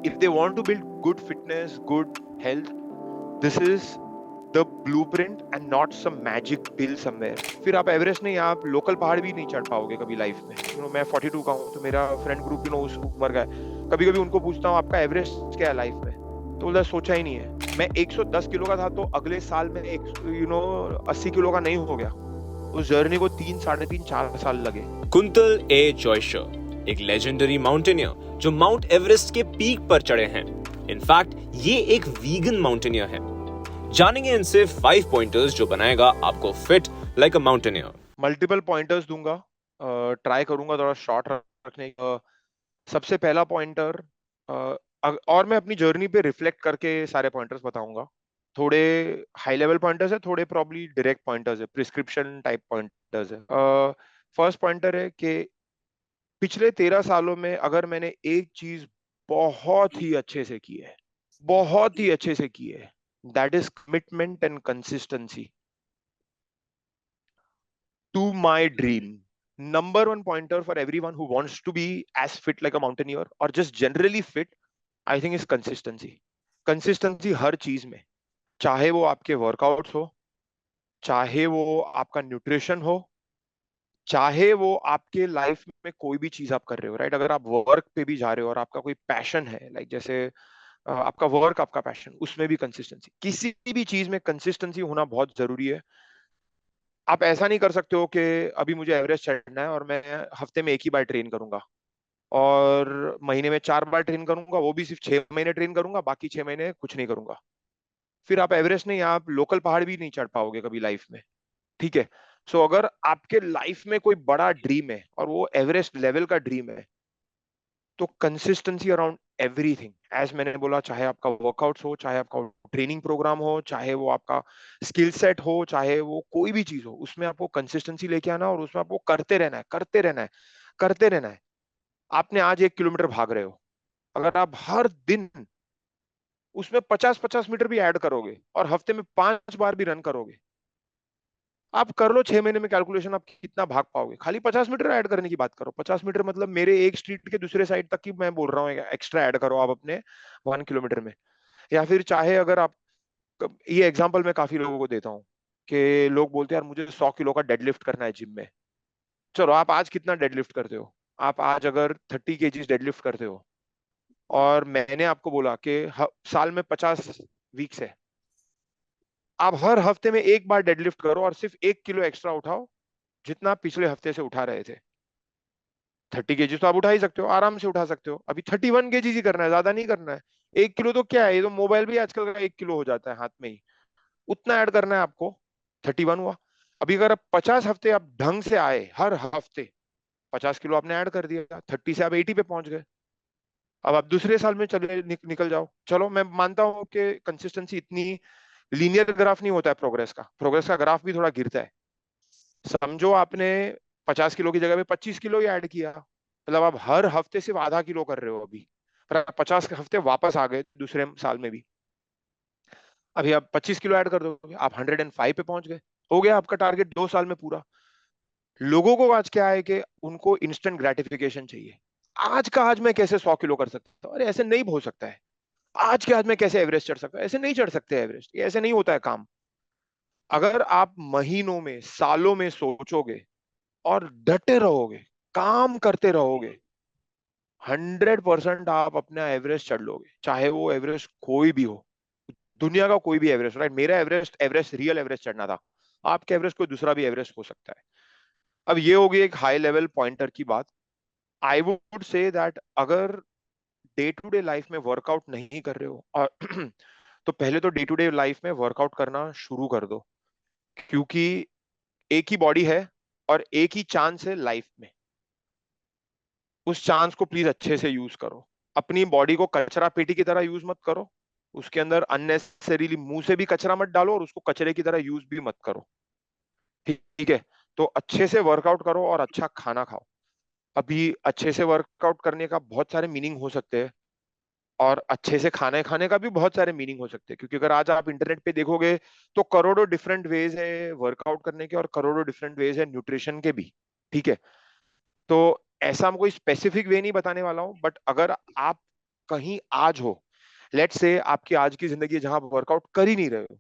if they want to build good fitness, good health, this is the blueprint and not some magic pill somewhere. फिर आप Everest नहीं, आप local पहाड़ भी नहीं चढ़ पाओगे कभी लाइफ में। मैं 42 का हूँ, तो मेरा फ्रेंड ग्रुप उस उम्र का है। कभी कभी उनको पूछता हूँ आपका एवरेस्ट क्या है लाइफ में, तो बोलता है सोचा ही नहीं है। मैं 110 किलो का था, तो अगले साल में 80 किलो का नहीं हो गया। उस जर्नी को 3, 3.5, 4 साल लगे। कुंतल ए जॉयशर, एक लेजेंडरी माउंटेनियर जो माउंट एवरेस्ट के पीक पर चढ़े हैं। इनफैक्ट ये एक वीगन माउंटेनियर है। जानेंगे इनसे 5 पॉइंटर्स जो बनाएगा आपको फिट लाइक अ माउंटेनियर। मल्टीपल पॉइंटर्स दूंगा, ट्राई करूंगा थोड़ा शॉर्ट रखने का। सबसे पहला पॉइंटर, और मैं अपनी जर्नी पे रिफ्लेक्ट करके सारे पॉइंटर्स बताऊंगा। थोड़े हाई लेवल पॉइंटर्स है, थोड़े प्रॉब्ली डायरेक्ट पॉइंटर्स है, प्रिस्क्रिप्शन टाइप पॉइंटर्स है। फर्स्ट पॉइंटर है कि पिछले 13 सालों में अगर मैंने एक चीज बहुत ही अच्छे से की है, बहुत ही अच्छे से की है, that is commitment and consistency to my dream. Number one pointer for everyone who wants to be as fit like a mountaineer or just generally fit, I think is consistency. Consistency हर चीज में, चाहे वो आपके workouts हो, चाहे वो आपका nutrition हो, चाहे वो आपके लाइफ में कोई भी चीज आप कर रहे हो, राइट। अगर आप वर्क पे भी जा रहे हो और आपका कोई पैशन है, लाइक जैसे आपका वर्क, आपका पैशन, उसमें भी कंसिस्टेंसी, किसी भी चीज में कंसिस्टेंसी होना बहुत जरूरी है। आप ऐसा नहीं कर सकते हो कि अभी मुझे एवरेस्ट चढ़ना है और मैं हफ्ते में एक ही बार ट्रेन करूंगा और महीने में 4 बार ट्रेन करूंगा, वो भी सिर्फ 6 महीने ट्रेन करूंगा, बाकी 6 महीने कुछ नहीं करूंगा। फिर आप एवरेस्ट नहीं, आप लोकल पहाड़ भी नहीं चढ़ पाओगे कभी लाइफ में। ठीक है। सो अगर आपके लाइफ में कोई बड़ा ड्रीम है और वो एवरेस्ट लेवल का ड्रीम है, तो कंसिस्टेंसी अराउंड एवरीथिंग, एज मैंने बोला, चाहे आपका वर्कआउट्स हो, चाहे आपका ट्रेनिंग प्रोग्राम हो, चाहे वो आपका स्किल सेट हो, चाहे वो कोई भी चीज हो, उसमें आपको कंसिस्टेंसी लेके आना और उसमें आपको करते रहना है, करते रहना है, करते रहना है। आपने आज 1 किलोमीटर भाग रहे हो, अगर आप हर दिन उसमें 50-50 मीटर भी ऐड करोगे और हफ्ते में 5 बार भी रन करोगे, आप कर लो 6 महीने में कैलकुलेशन, आप कितना भाग पाओगे। खाली 50 मीटर ऐड करने की बात करो। 50 मीटर मतलब मेरे एक स्ट्रीट के दूसरे साइड तक की मैं बोल रहा हूँ, एक्स्ट्रा ऐड करो आप अपने 1 किलोमीटर में। या फिर चाहे अगर आप, ये एग्जांपल मैं काफी लोगों को देता हूँ कि लोग बोलते हैं यार मुझे 100 किलो का डेडलिफ्ट करना है जिम में। चलो आप आज कितना डेडलिफ्ट करते हो? आप आज अगर 30 केजीज डेडलिफ्ट करते हो और मैंने आपको बोला कि साल में 50 वीक्स है, आप हर हफ्ते में एक बार डेडलिफ्ट करो और सिर्फ 1 किलो एक्स्ट्रा उठाओ जितना आप पिछले हफ्ते से उठा रहे थे। 30 केजीज तो आप उठा ही सकते हो, आराम से उठा सकते हो। अभी 31 केजीज ही करना है, ज्यादा नहीं करना है। 1 किलो तो क्या है, ये तो मोबाइल भी आजकल का 1 किलो हो जाता है हाथ में ही। उतना ऐड करना है आपको, 31 हुआ। अभी अगर आप 50 हफ्ते आप ढंग से आए, हर हफ्ते 50 किलो आपने ऐड कर दिया, 30 से आप 80 पे पहुंच गए। अब आप दूसरे साल में चले निकल जाओ। चलो मैं मानता हूँ कि कंसिस्टेंसी इतनी लीनियर ग्राफ नहीं होता है, प्रोग्रेस का ग्राफ भी थोड़ा गिरता है। समझो आपने 50 किलो की जगह पे 25 किलो ही ऐड किया, मतलब आप हर हफ्ते सिर्फ आधा किलो कर रहे हो अभी, पर आप 50 हफ्ते वापस आ गए दूसरे साल में भी। अभी आप 25 किलो ऐड कर दोगे, आप 105 पे पहुंच गए। हो गया आपका टारगेट 2 साल में पूरा। लोगों को आज क्या है कि उनको इंस्टेंट ग्रेटिफिकेशन चाहिए। आज का आज मैं कैसे 100 किलो कर सकता हूँ? अरे ऐसे नहीं हो सकता है। आज के आज मैं कैसे एवरेस्ट चढ़ सकता हूँ? ऐसे नहीं चढ़ सकते एवरेस्ट, ये ऐसे नहीं होता है काम। अगर आप महीनों में, सालों में सोचोगे और डटे रहोगे, काम करते रहोगे, 100% आप अपना एवरेस्ट चढ़ लोगे, चाहे वो एवरेस्ट कोई भी हो, दुनिया का कोई भी एवरेस्ट, राइट। मेरा एवरेस्ट, रियल एवरेस्ट चढ़ना था। आपके एवरेस्ट कोई दूसरा भी एवरेस्ट हो सकता है। अब ये होगी एक हाई लेवल पॉइंटर की बात। आई वुड से दैट अगर डे टू डे लाइफ में वर्कआउट नहीं कर रहे हो और तो पहले तो डे टू डे लाइफ में वर्कआउट करना शुरू कर दो, क्योंकि एक ही बॉडी है और एक ही चांस है लाइफ में। उस चांस को प्लीज अच्छे से यूज करो। अपनी बॉडी को कचरा पेटी की तरह यूज मत करो। उसके अंदर अननेसेसरीली मुंह से भी कचरा मत डालो और उसको कचरे की तरह यूज भी मत करो। ठीक है। तो अच्छे से वर्कआउट करो और अच्छा खाना खाओ। अभी अच्छे से वर्कआउट करने का बहुत सारे मीनिंग हो सकते हैं और अच्छे से खाने खाने का भी बहुत सारे मीनिंग हो सकते हैं, क्योंकि अगर आज आप इंटरनेट पे देखोगे तो करोड़ों डिफरेंट वेज है वर्कआउट करने के और करोड़ों डिफरेंट वेज है न्यूट्रिशन के भी। ठीक है। तो ऐसा हम कोई स्पेसिफिक वे नहीं बताने वाला हूं, बट अगर आप कहीं आज हो, लेट्स से आपकी आज की जिंदगी है जहां आप वर्कआउट कर ही नहीं रहे हो,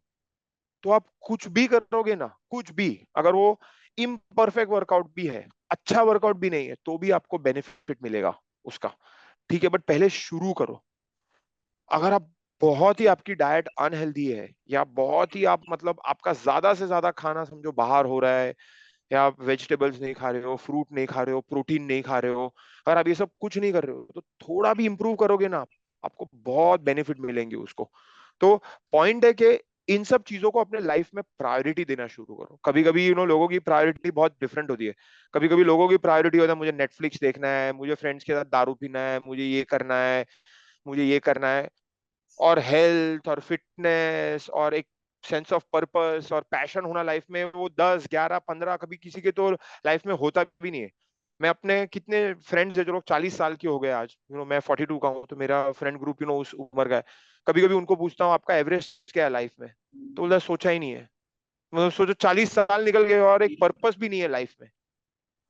तो आप कुछ भी करोगे ना, कुछ भी, अगर वो इम्परफेक्ट वर्कआउट भी है, अच्छा वर्कआउट भी नहीं है, तो भी आपको बेनिफिट मिलेगा उसका। ठीक है, बट पहले शुरू करो। अगर आप बहुत ही आपकी डाइट अनहेल्दी है, या बहुत ही आप मतलब आपका ज्यादा से ज्यादा खाना समझो बाहर हो रहा है, या आप वेजिटेबल्स नहीं खा रहे हो, फ्रूट नहीं खा रहे हो, प्रोटीन नहीं खा रहे हो, अगर आप ये सब कुछ नहीं कर रहे हो, तो थोड़ा भी इंप्रूव करोगे ना, आपको बहुत बेनिफिट मिलेंगे उसको। तो पॉइंट है कि इन सब चीजों को अपने लाइफ में प्रायोरिटी देना शुरू करो। कभी कभी लोगों की प्रायोरिटी बहुत डिफरेंट होती है। कभी कभी लोगों की प्रायोरिटी होता है मुझे नेटफ्लिक्स देखना है, मुझे फ्रेंड्स के साथ दारू पीना है, मुझे ये करना है, मुझे ये करना है। और हेल्थ और फिटनेस और एक सेंस ऑफ पर्पस और पैशन होना लाइफ में, वो 10 11 15, कभी किसी के तो लाइफ में होता भी नहीं है। मैं अपने कितने फ्रेंड्स है जो लोग 40 साल के हो गए आज, मैं 42 का हूँ, तो मेरा फ्रेंड ग्रुप उस उम्र का है। कभी कभी उनको पूछता हूँ आपका एवरेज क्या है लाइफ में, तो बोला सोचा ही नहीं है। मतलब सोचो 40 साल निकल गए और एक पर्पस भी नहीं है लाइफ में।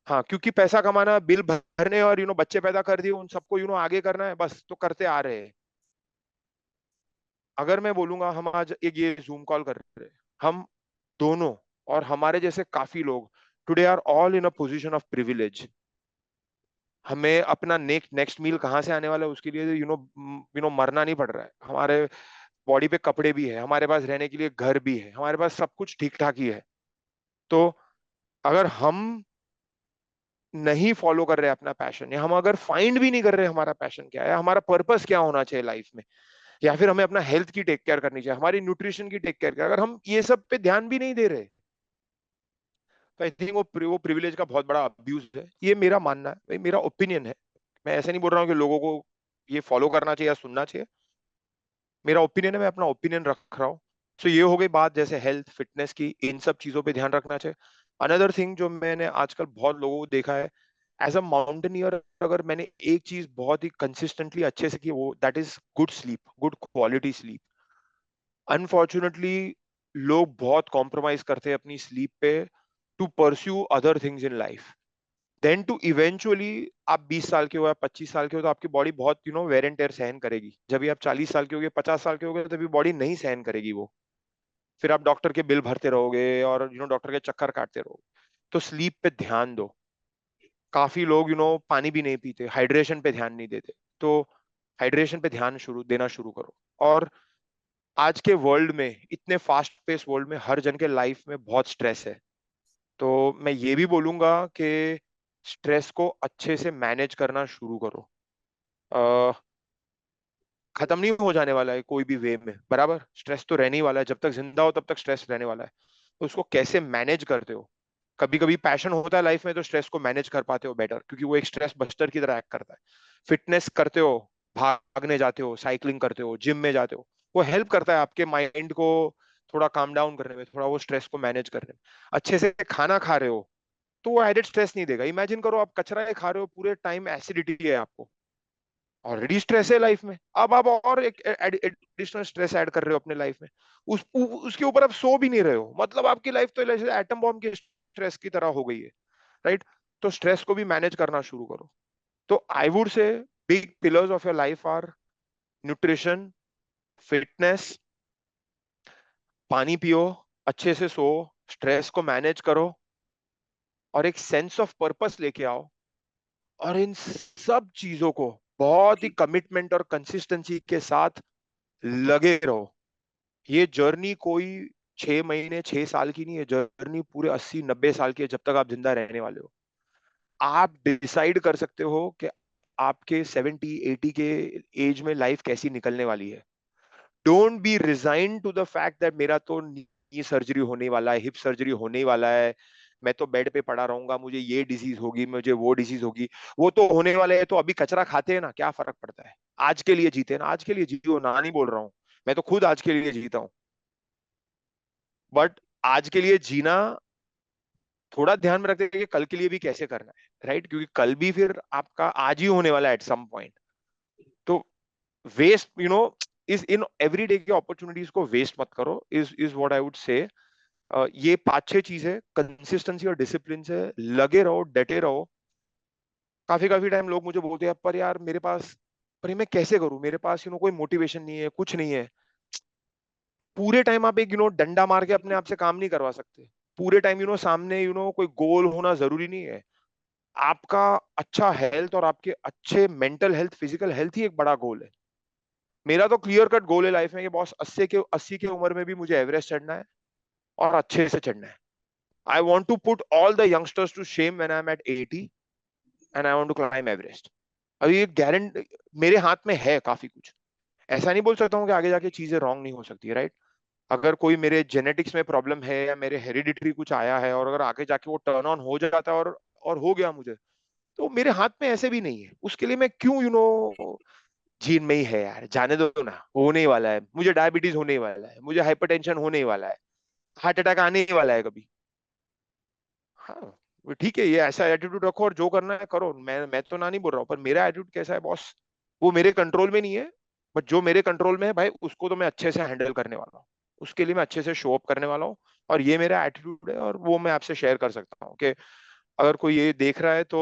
हाँ, क्योंकि पैसा कमाना, बिल भरने और बच्चे पैदा कर दिए, उन सबको आगे करना है, बस तो करते आ रहे हैं। अगर मैं बोलूंगा हम आज एक ये जूम कॉल कर रहे हैं, हम दोनों और हमारे जैसे काफी लोग today are all in a position of privilege. हमें अपना नेक्स्ट नेक्स्ट मील कहाँ से आने वाला है उसके लिए मरना नहीं पड़ रहा है। हमारे बॉडी पे कपड़े भी है, हमारे पास रहने के लिए घर भी है, हमारे पास सब कुछ ठीक ठाक ही है। तो अगर हम नहीं फॉलो कर रहे अपना पैशन, या हम अगर फाइंड भी नहीं कर रहे हमारा पैशन क्या है, हमारा पर्पस क्या होना चाहिए लाइफ में, या फिर हमें अपना हेल्थ की टेक केयर करनी चाहिए, हमारी न्यूट्रिशन की टेक केयर, अगर हम ये सब पे ध्यान भी नहीं दे रहे, तो आई थिंक वो प्रिविलेज का बहुत बड़ा अब्यूज है। ये मेरा मानना है भाई, मेरा ओपिनियन है। मैं ऐसे नहीं बोल रहा हूँ कि लोगों को ये फॉलो करना चाहिए या सुनना चाहिए। मेरा ओपिनियन है, मैं अपना ओपिनियन रख रहा हूँ। सो ये हो गई बात जैसे हेल्थ फिटनेस की, इन सब चीजों पे ध्यान रखना चाहिए। अनदर थिंग जो मैंने आजकल बहुत लोगों को देखा है, एज अ माउंटेनियर, अगर मैंने एक चीज बहुत ही कंसिस्टेंटली अच्छे से की, वो that is good sleep, good quality sleep. Unfortunately लोग बहुत कॉम्प्रोमाइज करते हैं अपनी स्लीप पे to pursue other things in life, then to eventually आप 20 साल के हो या 25 साल के हो, तो आपकी बॉडी बहुत वेर एंड टेयर सहन करेगी। जब भी आप 40 साल के हो गए, 50 साल के हो गए, तभी बॉडी नहीं सहन करेगी वो। फिर आप डॉक्टर के बिल भरते रहोगे और डॉक्टर के चक्कर काटते रहोगे। तो स्लीप पे ध्यान दो। काफी लोग पानी भी नहीं पीते, हाइड्रेशन पे ध्यान नहीं देते। तो हाइड्रेशन पे ध्यान शुरू देना शुरू करो। और आज के वर्ल्ड में, इतने फास्ट पेस वर्ल्ड में, हर जन के लाइफ में बहुत स्ट्रेस है। तो मैं ये भी बोलूंगा कि स्ट्रेस को अच्छे से मैनेज करना शुरू करो। अ, खत्म नहीं हो जाने वाला है कोई भी वे में, बराबर स्ट्रेस तो रहने ही वाला है, जब तक जिंदा हो तब तक स्ट्रेस रहने वाला है। तो उसको कैसे मैनेज करते हो। कभी कभी पैशन होता है लाइफ में, तो स्ट्रेस को मैनेज कर पाते हो बेटर, क्योंकि वो एक स्ट्रेस बस्टर की तरह एक्ट करता है। फिटनेस करते हो, भागने जाते हो, साइकिलिंग करते हो, जिम में जाते हो, वो हेल्प करता है आपके माइंड को थोड़ा काम डाउन करने में, थोड़ा वो स्ट्रेस को मैनेज करने में। अच्छे से खाना खा रहे हो, तो वो एडेड स्ट्रेस नहीं देगा। इमेजिन करो आप कचरा ही खा रहे हो पूरे टाइम, एसिडिटी है आपको, ऑलरेडी स्ट्रेस है लाइफ में, अब आप और एक एडिशनल स्ट्रेस ऐड कर रहे हो अपने लाइफ में। उसके ऊपर आप सो भी नहीं रहे हो, मतलब आपकी लाइफ तो एटम बॉम्ब के स्ट्रेस की तरह हो गई है, राइट। तो स्ट्रेस को भी मैनेज करना शुरू करो। तो I would say big pillars of your life are nutrition, fitness, पानी पियो, अच्छे से सो, स्ट्रेस को मैनेज करो, और एक सेंस ऑफ पर्पस लेके आओ। और इन सब चीजों को बहुत ही कमिटमेंट और कंसिस्टेंसी के साथ लगे रहो। ये जर्नी कोई 6 महीने 6 साल की नहीं है, जर्नी पूरे 80 90 साल की है, जब तक आप जिंदा रहने वाले हो। आप डिसाइड कर सकते हो कि आपके 70 80 के एज में लाइफ कैसी निकलने वाली है। Don't be resign to the fact that मेरा तो नी सर्जरी होने वाला है, हिप सर्जरी होने वाला है, मैं तो बेड पे पड़ा रहूंगा, मुझे ये डिजीज होगी, मुझे वो डिजीज होगी। वो तो होने वाले है, तो अभी कचरा खाते हैं ना, क्या फर्क पड़ता है। आज के लिए जीते हैं ना, आज के लिए जियो ना, नहीं बोल रहा हूँ। मैं तो खुद आज के लिए जीता हूँ। बट आज के लिए जीना थोड़ा ध्यान में रखते हैं कि कल के लिए भी कैसे करना है, राइट, क्योंकि कल भी फिर आपका आज ही होने वाला है एट सम पॉइंट। तो वेस्ट इस इन एवरीडे की अपॉर्चुनिटीज को वेस्ट मत करो, इज व्हाट आई वुड से। ये 5 6 चीजें कंसिस्टेंसी और डिसिप्लिन से लगे रहो, डटे रहो। काफी काफी टाइम लोग मुझे बोलते हैं पर यार मेरे पास पर ये मैं कैसे करूं, मेरे पास कोई मोटिवेशन नहीं है, कुछ नहीं है। पूरे टाइम आप एक डंडा मार के अपने आप से काम नहीं करवा सकते। पूरे टाइम सामने कोई गोल होना जरूरी नहीं है। आपका अच्छा हेल्थ और आपके अच्छे मेंटल हेल्थ, फिजिकल हेल्थ ही एक बड़ा गोल है। मेरा तो क्लियर कट गोल है लाइफ में कि बॉस 80 के उम्र में भी मुझे एवरेस्ट चढ़ना है और अच्छे से चढ़ना है। I want to put all the youngsters to shame when I am at 80 and I want to climb Everest. अभी ये गारंटी मेरे हाथ में है काफी कुछ। ऐसा नहीं बोल सकता हूँ कि आगे जाके चीजें रॉन्ग नहीं हो सकती, राइट। अगर कोई मेरे जेनेटिक्स में प्रॉब्लम है या मेरे हेरिडिटरी कुछ आया है और अगर आगे जाके वो टर्न ऑन हो जाता है और हो गया मुझे, तो मेरे हाथ में ऐसे भी नहीं है। उसके लिए मैं क्यों जीन में ही है यार, जाने दो ना। होने ही वाला है, मुझे डायबिटीज होने ही वाला है, मुझे हाइपरटेंशन होने ही वाला है, हार्ट अटैक आने ही वाला है कभी। हाँ, वो ठीक है, ये ऐसा एटीट्यूड रखो और जो करना है करो। मैं तो ना नहीं बोल रहा हूँ, पर मेरा एटीट्यूड कैसा है बॉस, वो मेरे कंट्रोल में नहीं है। बट जो मेरे कंट्रोल में है भाई, उसको तो मैं अच्छे से हैंडल करने वाला हूँ। उसके लिए मैं अच्छे से शो अप करने वाला हूँ। और ये मेरा एटीट्यूड है और वो मैं आपसे शेयर कर सकता हूँ कि अगर कोई ये देख रहा है तो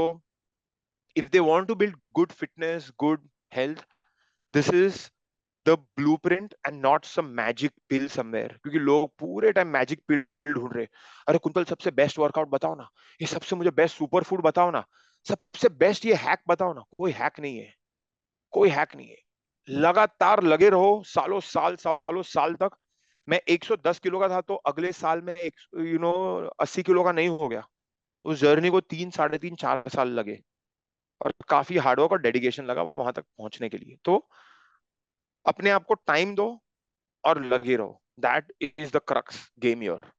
if they want to build good fitness, good health, this is the blueprint and not some magic pill somewhere. क्योंकि लोग पूरे टाइम मैजिक पिल ढूंढ रहे। अरे कुंतल, सबसे बेस्ट वर्कआउट बताओ ना, ये सबसे मुझे बेस्ट सुपर फूड बताओ ना, सबसे बेस्ट ये हैक बताओ ना। कोई हैक नहीं है, कोई हैक नहीं है। लगातार लगे रहो, सालों साल तक। मैं 110 किलो का था तो अगले साल में 80 किलो का नहीं हो गया। उस जर्नी को 3, 3.5, 4 साल लगे और काफी हार्डवर्क और डेडिकेशन लगा वहां तक पहुंचने के लिए। तो अपने आप को टाइम दो और लगे रहो। That is the crux game your.